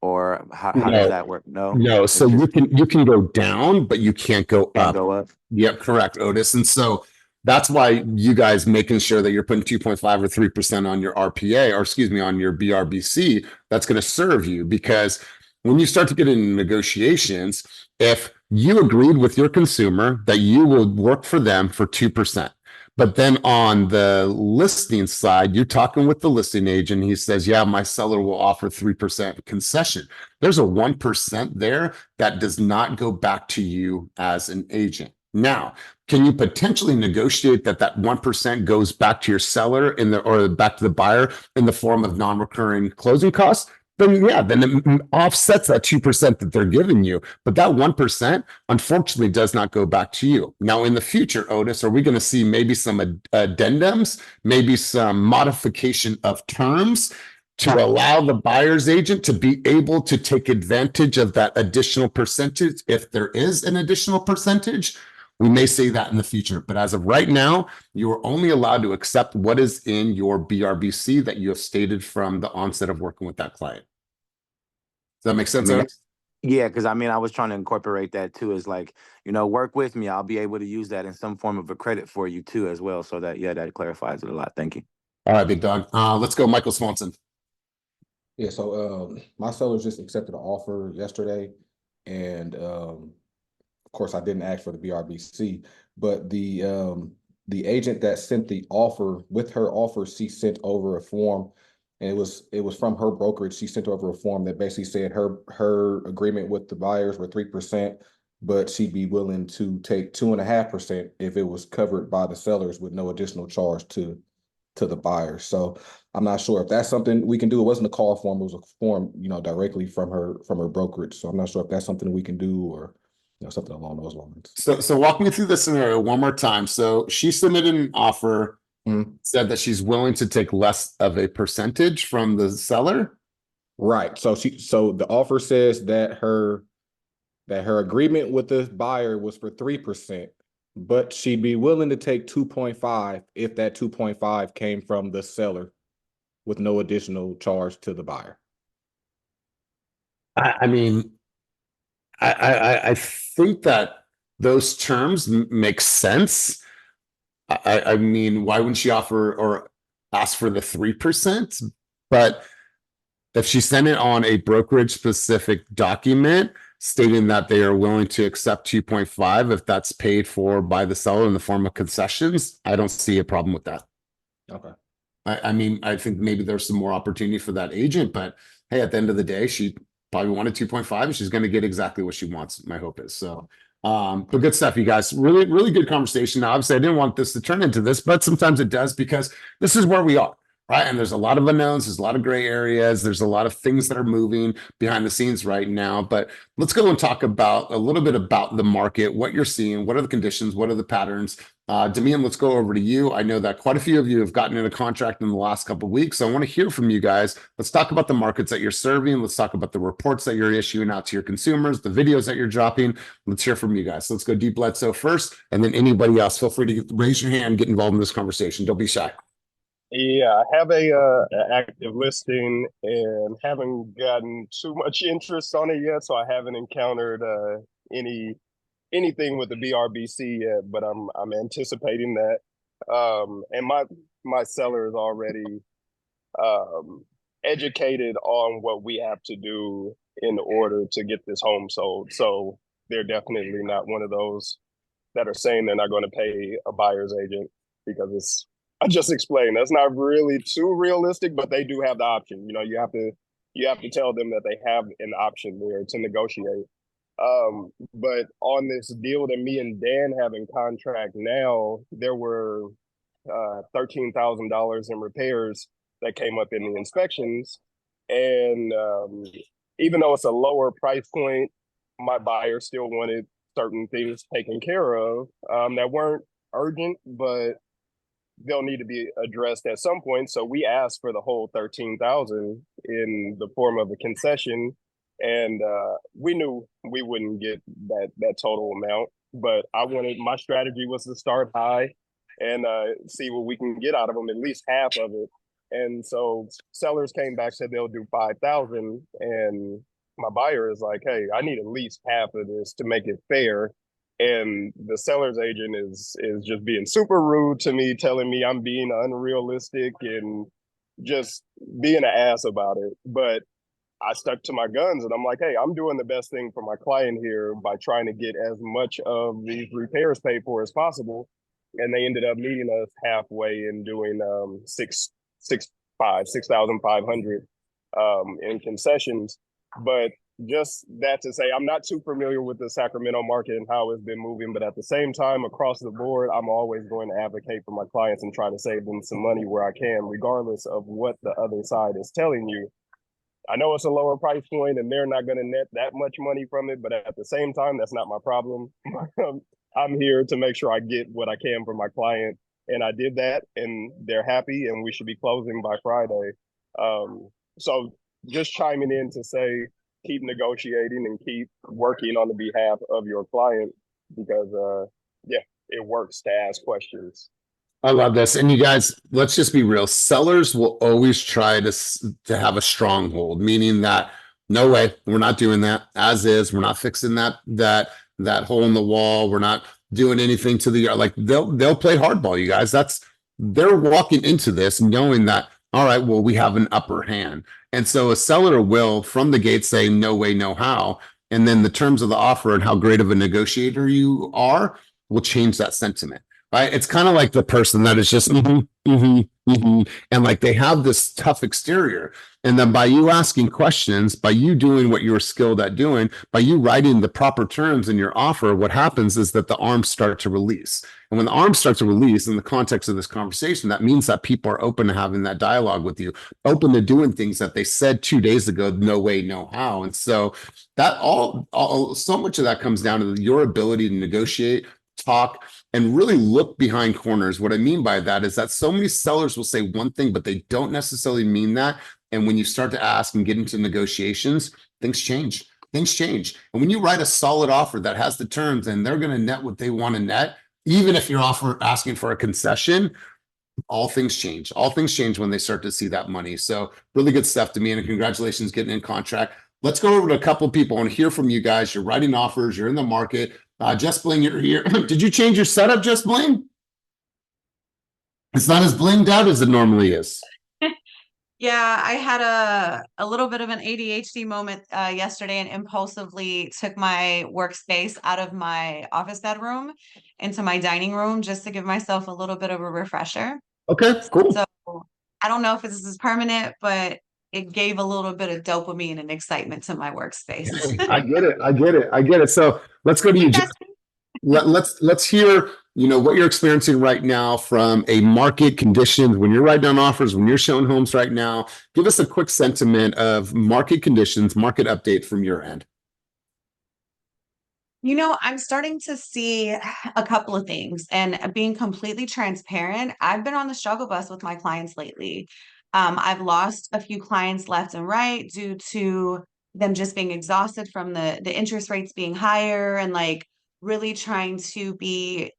Or how does that work? No, so you can go down, but you can't go Can't up. go up. Yep, correct, Otis. And so that's why you guys making sure that you're putting 2.5 or 3% on your RPA, or excuse me, on your BRBC, that's going to serve you, because when you start to get into negotiations, if you agreed with your consumer that you will work for them for 2%, but then on the listing side, you're talking with the listing agent, he says, yeah, my seller will offer 3% concession. There's a 1% there that does not go back to you as an agent. Now, can you potentially negotiate that 1% goes back to your seller or back to the buyer in the form of non-recurring closing costs? Then yeah, then it offsets that 2% that they're giving you. But that 1% unfortunately does not go back to you. Now, in the future, Otis, are we going to see maybe some addendums, maybe some modification of terms to allow the buyer's agent to be able to take advantage of that additional percentage if there is an additional percentage? We may say that in the future, but as of right now, you are only allowed to accept what is in your BRBC that you have stated from the onset of working with that client. Does that make sense, Otis? Yeah, because I was trying to incorporate that too, as like, work with me. I'll be able to use that in some form of a credit for you too, as well. So that clarifies it a lot. Thank you. All right, big dog. Let's go, Michael Swanson. Yeah, so my sellers just accepted an offer yesterday, and of course I didn't ask for the BRBC, but the agent that sent the offer, with her offer, she sent over a form, and it was from her brokerage. She sent over a form that basically said her agreement with the buyers were 3%, but she'd be willing to take 2.5% if it was covered by the sellers with no additional charge to the buyer. So I'm not sure if that's something we can do. It wasn't a call form, it was a form, directly from her brokerage. So I'm not sure if that's something we can do, or something along those lines. So walk me through the scenario one more time. So she submitted an offer, said that she's willing to take less of a percentage from the seller. Right. So the offer says that her agreement with the buyer was for 3%, but she'd be willing to take 2.5 if that 2.5 came from the seller with no additional charge to the buyer. I think that those terms make sense. I mean, why wouldn't she offer or ask for the 3%? But If she sent it on a brokerage specific document stating that they are willing to accept 2.5, if that's paid for by the seller in the form of concessions, I don't see a problem with that. Okay. I mean, I think maybe there's some more opportunity for that agent, but hey, at the end of the day, she probably wanted 2.5 and she's going to get exactly what she wants. My hope is so. But good stuff, you guys. Really, really good conversation. Now, obviously, I didn't want this to turn into this, but sometimes it does because this is where we are, right? And there's a lot of unknowns, there's a lot of gray areas, there's a lot of things that are moving behind the scenes right now. But let's go and talk about a little bit about the market, what you're seeing, what are the conditions, what are the patterns. Damian, let's go over to you. I know that quite a few of you have gotten into contract in the last couple of weeks. So I want to hear from you guys. Let's talk about the markets that you're serving. Let's talk about the reports that you're issuing out to your consumers, the videos that you're dropping. Let's hear from you guys. Let's go Deep Bledsoe first, and then anybody else. Feel free to raise your hand, get involved in this conversation. Don't be shy. Yeah, I have a active listing and haven't gotten too much interest on it yet, so I haven't encountered anything with the BRBC yet, but I'm anticipating that. And my seller is already educated on what we have to do in order to get this home sold. So they're definitely not one of those that are saying they're not going to pay a buyer's agent, because I just explained, that's not really too realistic, but they do have the option. You know, you have to tell them that they have an option there to negotiate. But on this deal that me and Dan have in contract now, there were $13,000 in repairs that came up in the inspections. And even though it's a lower price point, my buyer still wanted certain things taken care of that weren't urgent, but they'll need to be addressed at some point. So we asked for the whole $13,000 in the form of a concession. And we knew we wouldn't get that total amount, but my strategy was to start high and see what we can get out of them, at least half of it. And so sellers came back, said they'll do 5,000, and my buyer is like, hey, I need at least half of this to make it fair. And the seller's agent is just being super rude to me, telling me I'm being unrealistic and just being an ass about it. But I stuck to my guns and I'm like, hey, I'm doing the best thing for my client here by trying to get as much of these repairs paid for as possible. And they ended up meeting us halfway and doing 6,500 in concessions. But just that to say, I'm not too familiar with the Sacramento market and how it's been moving, but at the same time, across the board, I'm always going to advocate for my clients and try to save them some money where I can, regardless of what the other side is telling you. I know it's a lower price point and they're not going to net that much money from it, but at the same time, that's not my problem. I'm here to make sure I get what I can for my client. And I did that and they're happy and we should be closing by Friday. So just chiming in to say, keep negotiating and keep working on the behalf of your client because, it works to ask questions. I love this. And you guys, let's just be real. Sellers will always try to have a stronghold, meaning that no way, we're not doing that as is. We're not fixing that hole in the wall. We're not doing anything to the yard. Like they'll play hardball, you guys. They're walking into this knowing that, all right, well, we have an upper hand. And so a seller will from the gate say no way, no how. And then the terms of the offer and how great of a negotiator you are will change that sentiment. Right? It's kind of like the person that is just and like they have this tough exterior. And then by you asking questions, by you doing what you're skilled at doing, by you writing the proper terms in your offer, what happens is that the arms start to release. And when the arms start to release in the context of this conversation, that means that people are open to having that dialogue with you, open to doing things that they said 2 days ago, no way, no how. And so that so much of that comes down to your ability to negotiate, talk, and really look behind corners. What I mean by that is that so many sellers will say one thing, but they don't necessarily mean that. And when you start to ask and get into negotiations, things change. Things change. And when you write a solid offer that has the terms and they're going to net what they want to net, even if you're asking for a concession, all things change. All things change when they start to see that money. So really good stuff to me, and congratulations getting in contract. Let's go over to a couple of people. I want to hear from you guys. You're writing offers. You're in the market. Just Bling, you're here. Did you change your setup, Just Bling? It's not as blinged out as it normally is. Yeah, I had a little bit of an ADHD moment yesterday and impulsively took my workspace out of my office bedroom into my dining room just to give myself a little bit of a refresher. Okay, cool. So I don't know if this is permanent, but it gave a little bit of dopamine and excitement to my workspace. I get it. I get it. I get it. So let's go to you. Let's hear, what you're experiencing right now from a market conditions when you're writing down offers, when you're showing homes right now. Give us a quick sentiment of market conditions, market update from your end. I'm starting to see a couple of things, and being completely transparent, I've been on the struggle bus with my clients lately. I've lost a few clients left and right due to them just being exhausted from the interest rates being higher and like really trying to be,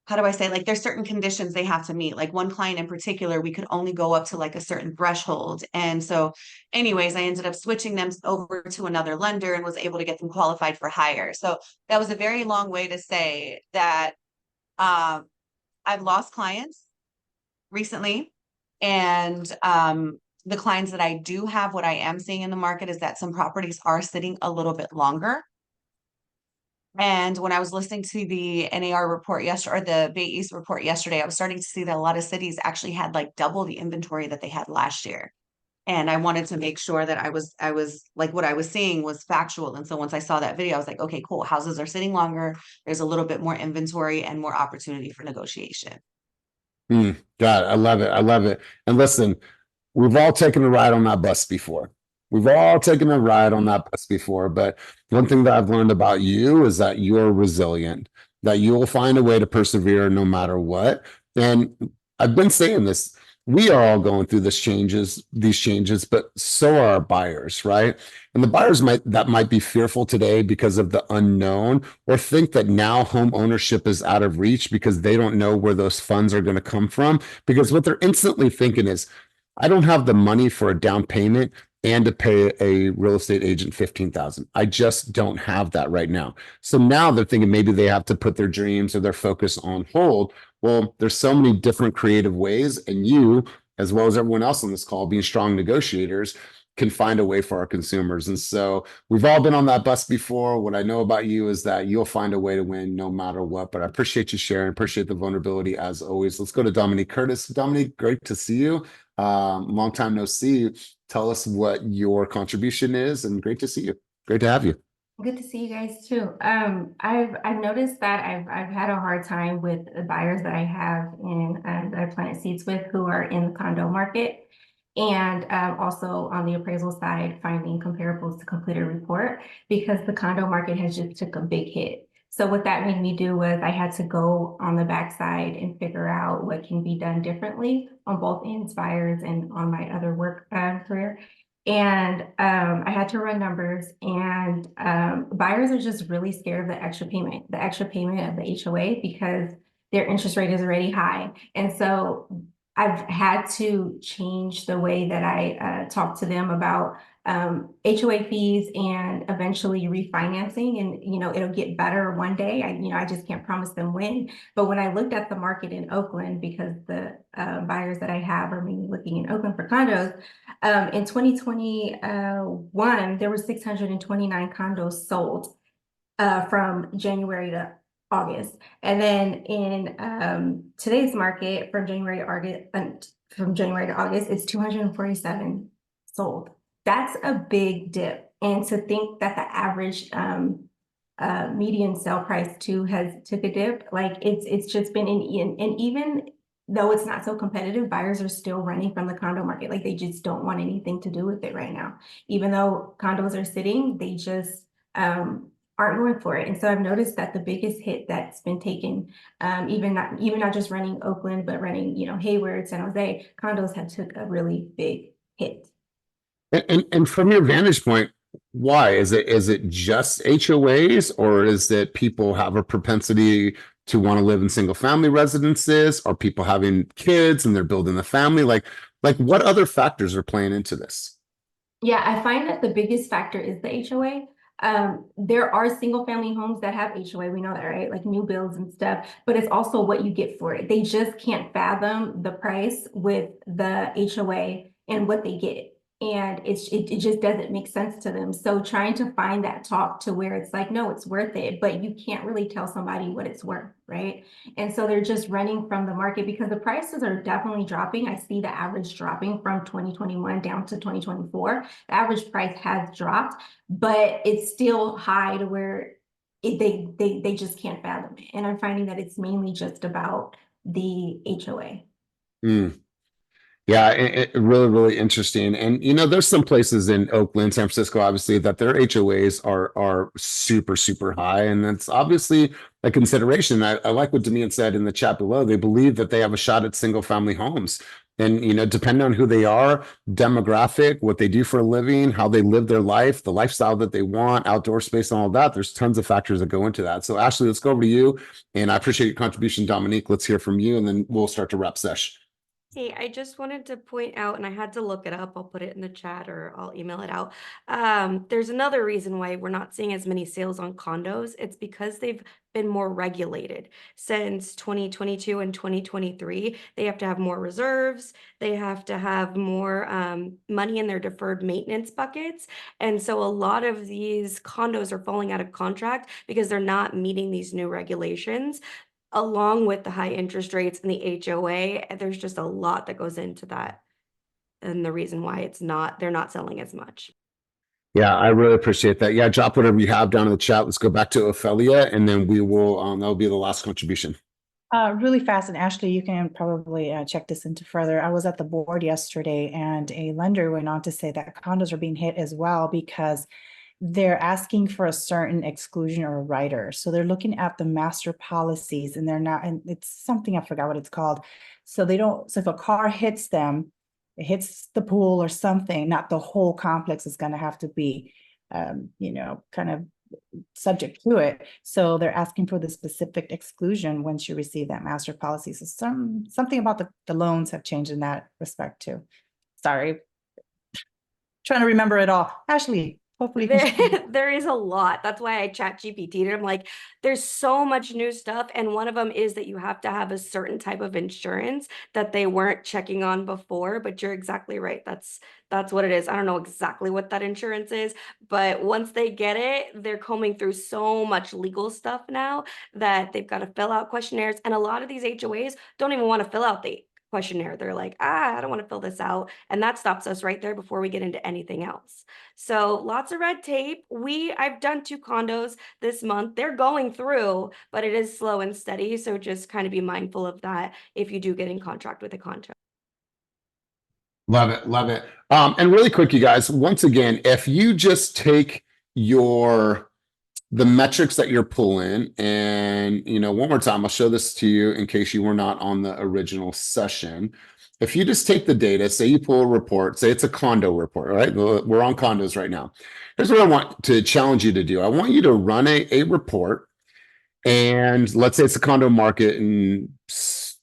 how do I say, like there's certain conditions they have to meet. Like one client in particular, we could only go up to like a certain threshold. And so anyways, I ended up switching them over to another lender and was able to get them qualified for higher. So that was a very long way to say that I've lost clients recently. And the clients that I do have, what I am seeing in the market is that some properties are sitting a little bit longer. And when I was listening to the NAR report yesterday, or the Bay East report yesterday, I was starting to see that a lot of cities actually had like double the inventory that they had last year. And I wanted to make sure that I was like, what I was seeing was factual. And so once I saw that video, I was like, okay, cool. Houses are sitting longer. There's a little bit more inventory and more opportunity for negotiation. God, I love it. I love it. And listen, we've all taken a ride on that bus before. We've all taken a ride on that bus before. But one thing that I've learned about you is that you're resilient, that you will find a way to persevere no matter what. And I've been saying this, we are all going through these changes, but so are our buyers, right? And the buyers might be fearful today because of the unknown, or think that now home ownership is out of reach because they don't know where those funds are going to come from. Because what they're instantly thinking is, I don't have the money for a down payment and to pay a real estate agent $15,000. I just don't have that right now. So now they're thinking maybe they have to put their dreams or their focus on hold. Well, there's so many different creative ways, and you, as well as everyone else on this call, being strong negotiators, can find a way for our consumers. And so we've all been on that bus before. What I know about you is that you'll find a way to win no matter what. But I appreciate you sharing, appreciate the vulnerability as always. Let's go to Dominique Curtis. Dominique, great to see you. Long time no see. Tell us what your contribution is, and great to see you. Great to have you. Good to see you guys too. I've noticed that I've had a hard time with the buyers that I have in that I planted seeds with who are in the condo market, and also on the appraisal side, finding comparables to completed report, because the condo market has just took a big hit. So what that made me do was I had to go on the backside and figure out what can be done differently on both ends, buyers and on my other work career. And I had to run numbers, and buyers are just really scared of the extra payment of the HOA, because their interest rate is already high. And so I've had to change the way that I talk to them about HOA fees and eventually refinancing, and it'll get better one day. I just can't promise them when. But when I looked at the market in Oakland, because the buyers that I have are mainly looking in Oakland for condos, in 2021 there were 629 condos sold from January to August. And then in today's market, from January to August, it's 247 sold. That's a big dip. And to think that the average median sale price too has took a dip, like it's just been and even though it's not so competitive, buyers are still running from the condo market. Like they just don't want anything to do with it right now. Even though condos are sitting, they just aren't going for it. And so I've noticed that the biggest hit that's been taken, even not just running Oakland, but running, Hayward, San Jose, condos have took a really big hit. And from your vantage point, why is it just HOAs, or is it people have a propensity to want to live in single family residences, or people having kids and they're building a family? Like what other factors are playing into this? Yeah, I find that the biggest factor is the HOA. There are single family homes that have HOA, we know that, right? Like new builds and stuff, but it's also what you get for it. They just can't fathom the price with the HOA and what they get. And it just doesn't make sense to them. So trying to find that talk to where it's like, no, it's worth it, but you can't really tell somebody what it's worth, right? And so they're just running from the market because the prices are definitely dropping. I see the average dropping from 2021 down to 2024. The average price has dropped, but it's still high to where they just can't fathom it. And I'm finding that it's mainly just about the HOA. Mm. Yeah, really, really interesting. And there's some places in Oakland, San Francisco, obviously, that their HOAs are super, super high, and that's obviously a consideration. I like what Damian said in the chat below. They believe that they have a shot at single family homes, and depending on who they are, demographic, what they do for a living, how they live their life, the lifestyle that they want, outdoor space, and all that. There's tons of factors that go into that. So, Ashley, let's go over to you, and I appreciate your contribution, Dominique. Let's hear from you, and then we'll start to wrap sesh. Hey, I just wanted to point out, and I had to look it up. I'll put it in the chat or I'll email it out. There's another reason why we're not seeing as many sales on condos. It's because they've been more regulated since 2022 and 2023. They have to have more reserves. They have to have more money in their deferred maintenance buckets. And so a lot of these condos are falling out of contract because they're not meeting these new regulations, along with the high interest rates and the HOA. There's just a lot that goes into that. And the reason why they're not selling as much. Yeah, I really appreciate that. Yeah, drop whatever you have down in the chat. Let's go back to Ophelia, and then we will, that'll be the last contribution. Really fast, and Ashley, you can probably check this into further. I was at the board yesterday, and a lender went on to say that condos are being hit as well because they're asking for a certain exclusion or a rider. So they're looking at the master policies, and they're not, and it's something, I forgot what it's called. So if a car hits them, it hits the pool or something, not the whole complex is going to have to be, kind of subject to it. So they're asking for the specific exclusion once you receive that master policy. So something about the loans have changed in that respect too. Sorry. Trying to remember it all. Ashley, hopefully there is a lot. That's why I chat GPT'd it. I'm like, there's so much new stuff. And one of them is that you have to have a certain type of insurance that they weren't checking on before, but you're exactly right. That's what it is. I don't know exactly what that insurance is, but once they get it, they're combing through so much legal stuff now that they've got to fill out questionnaires. And a lot of these HOAs don't even want to fill out the questionnaire. They're like, I don't want to fill this out. And that stops us right there before we get into anything else. So lots of red tape. I've done 2 condos this month. They're going through, but it is slow and steady. So just kind of be mindful of that if you do get in contract with a contract. Love it. Love it. And really quick, you guys, once again, if you just take the metrics that you're pulling, and one more time, I'll show this to you in case you were not on the original session. If you just take the data, say you pull a report, say it's a condo report, right? We're on condos right now. Here's what I want to challenge you to do. I want you to run a report, and let's say it's a condo market in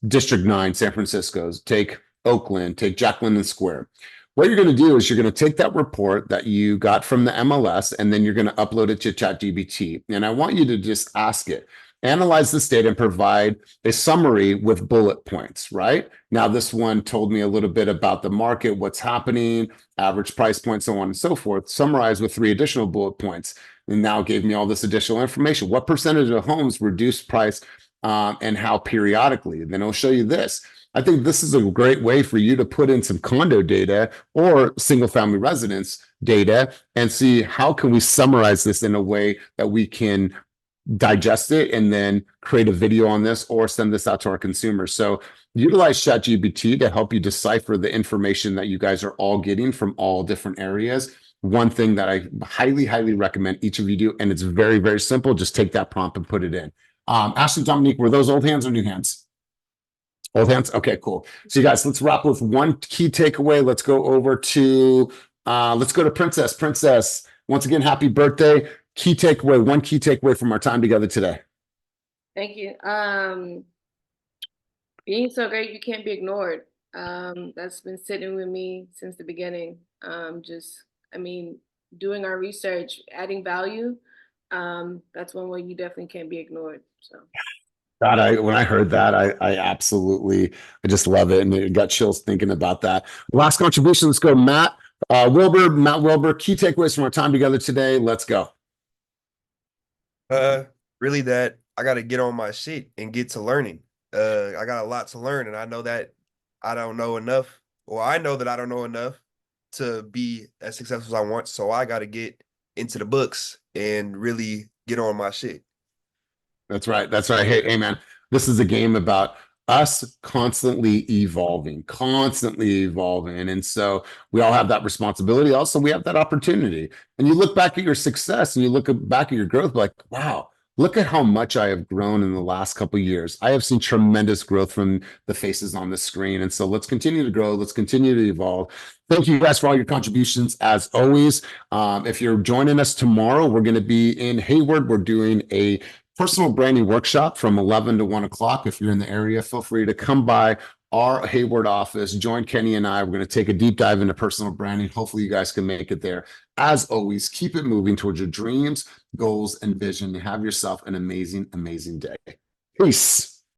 District 9, San Francisco. Take Oakland, take Jack London Square. What you're going to do is you're going to take that report that you got from the MLS, and then you're going to upload it to ChatGPT. And I want you to just ask it, analyze this data and provide a summary with bullet points, right? Now, this one told me a little bit about the market, what's happening, average price point, so on and so forth, summarized with 3 additional bullet points. And now gave me all this additional information. What percentage of homes reduced price and how periodically? Then it'll show you this. I think this is a great way for you to put in some condo data or single family residence data and see how can we summarize this in a way that we can digest it and then create a video on this or send this out to our consumers. So utilize ChatGPT to help you decipher the information that you guys are all getting from all different areas. One thing that I highly, highly recommend each of you do, and it's very, very simple, just take that prompt and put it in. Ashley, Dominique, were those old hands or new hands? Old hands? Okay, cool. So you guys, let's wrap with one key takeaway. Let's go over to, Princess. Princess, once again, happy birthday. One key takeaway from our time together today. Thank you. Being so great, you can't be ignored. That's been sitting with me since the beginning. doing our research, adding value, that's one way you definitely can't be ignored. So. God, when I heard that, I absolutely, I just love it, and it got chills thinking about that. Last contribution, let's go, Matt Wilbur. Key takeaways from our time together today. Let's go. Really that I got to get on my shit and get to learning. I got a lot to learn, and I know that I don't know enough, or I know that I don't know enough to be as successful as I want. So I got to get into the books and really get on my shit. That's right. That's right. Hey, man, this is a game about us constantly evolving. And so we all have that responsibility. Also, we have that opportunity. And you look back at your success and you look back at your growth, like, wow, look at how much I have grown in the last couple of years. I have seen tremendous growth from the faces on the screen. And so let's continue to grow. Let's continue to evolve. Thank you guys for all your contributions, as always. If you're joining us tomorrow, we're going to be in Hayward. We're doing a personal branding workshop from 11 to 1 o'clock. If you're in the area, feel free to come by our Hayward office, join Kenny and I. We're going to take a deep dive into personal branding. Hopefully you guys can make it there. As always, keep it moving towards your dreams, goals, and vision, and have yourself an amazing, amazing day. Peace.